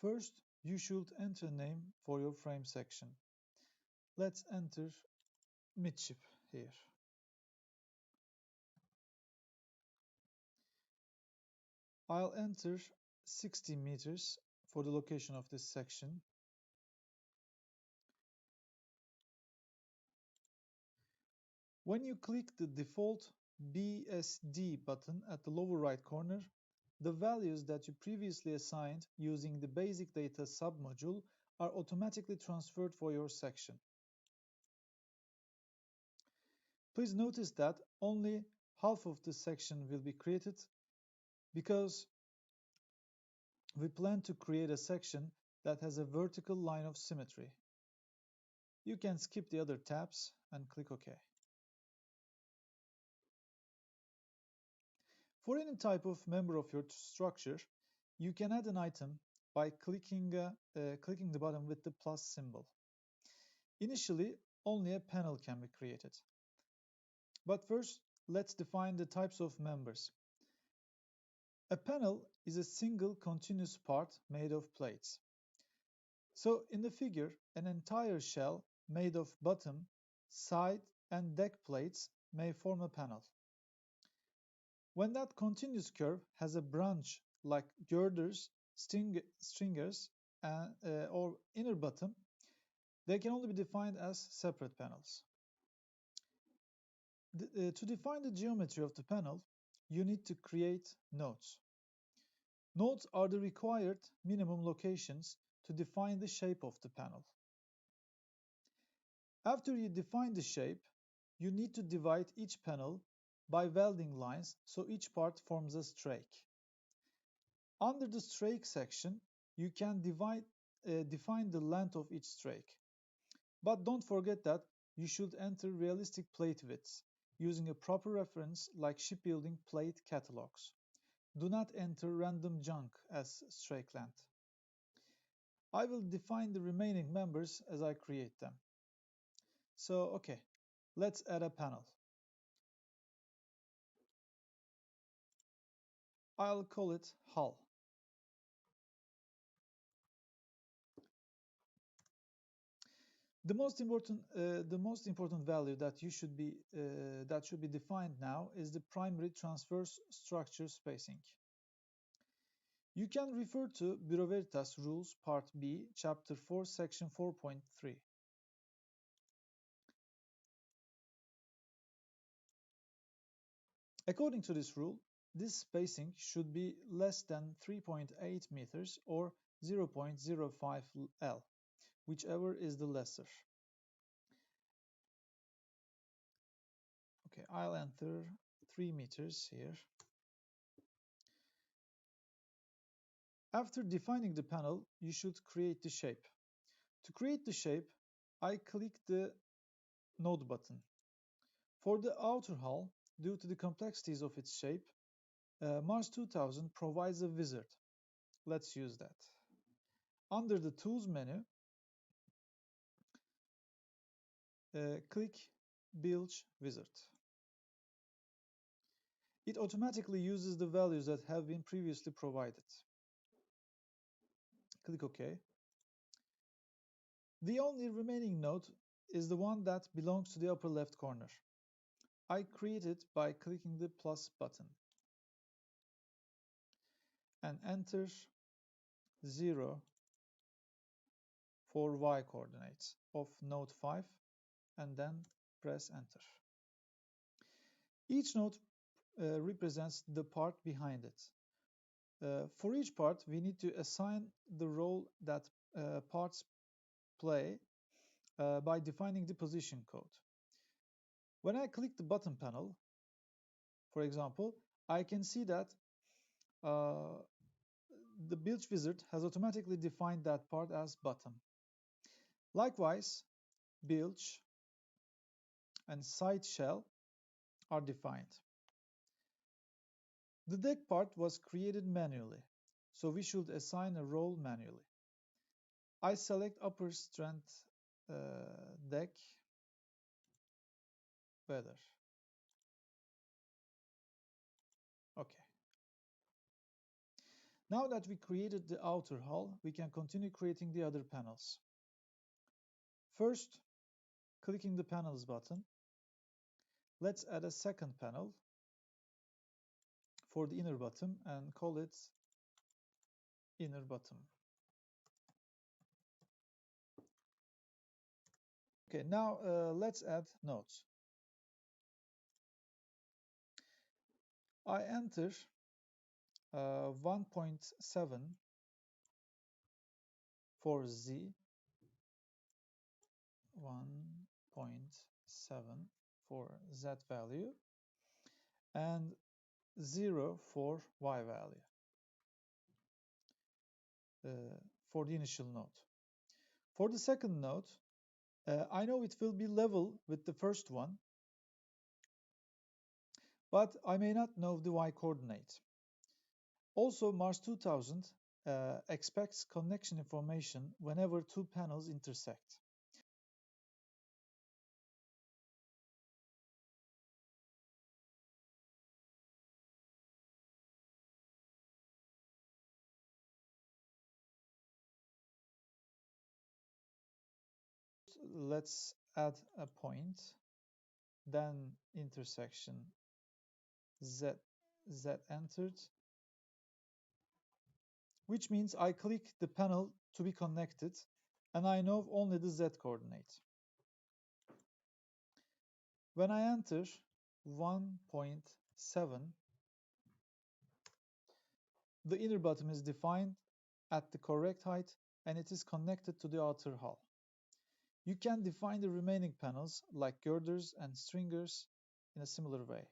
First, you should enter a name for your frame section. Let's enter midship here. I'll enter 60 meters for the location of this section. When you click the default BSD button at the lower right corner, the values that you previously assigned using the basic data submodule are automatically transferred for your section. Please notice that only half of the section will be created because we plan to create a section that has a vertical line of symmetry. You can skip the other tabs and click OK. For any type of member of your structure, you can add an item by clicking the button with the plus symbol. Initially, only a panel can be created. But first, let's define the types of members. A panel is a single continuous part made of plates. So in the figure, an entire shell made of bottom, side, and deck plates may form a panel. When that continuous curve has a branch like girders, stringers, or inner bottom, they can only be defined as separate panels. To define the geometry of the panel, you need to create nodes. Nodes are the required minimum locations to define the shape of the panel. After you define the shape, you need to divide each panel by welding lines so each part forms a strake. Under the strake section, you can define the length of each strake. But don't forget that you should enter realistic plate widths using a proper reference like shipbuilding plate catalogs. Do not enter random junk as strake length. I will define the remaining members as I create them. So, okay, let's add a panel. I'll call it hull. The most important value that should be defined now is the primary transverse structure spacing. You can refer to Bureau Veritas Rules Part B, Chapter 4, Section 4.3. According to this rule, this spacing should be less than 3.8 meters or 0.05 L, whichever is the lesser. Okay, I'll enter 3 meters here. After defining the panel, you should create the shape. To create the shape, I click the node button. For the outer hull, due to the complexities of its shape, MARS2000 provides a wizard. Let's use that. Under the Tools menu, click Bilge Wizard. It automatically uses the values that have been previously provided. Click OK. The only remaining node is the one that belongs to the upper left corner. I create it by clicking the plus button and enter 0 for y coordinates of node 5 and then press enter. Each node represents the part behind it. For each part, we need to assign the role that parts play by defining the position code. When I click the bottom panel, for example, I can see that the Bilge Wizard has automatically defined that part as bottom. Likewise, bilge and side shell are defined. The deck part was created manually, so we should assign a role manually. I select upper strength deck weather. Okay. Now that we created the outer hull, we can continue creating the other panels. First, clicking the Panels button, let's add a second panel for the inner bottom and call it Inner Bottom. Okay, now let's add notes. I enter 1.7 for Z, 1.7 for Z value, and 0 for Y value for the initial node. For the second node, I know it will be level with the first one, but I may not know the Y coordinate. Also, MARS2000 expects connection information whenever two panels intersect. Let's add a point, then intersection Z entered, which means I click the panel to be connected and I know only the Z coordinate. When I enter 1.7, the inner bottom is defined at the correct height and it is connected to the outer hull. You can define the remaining panels like girders and stringers in a similar way.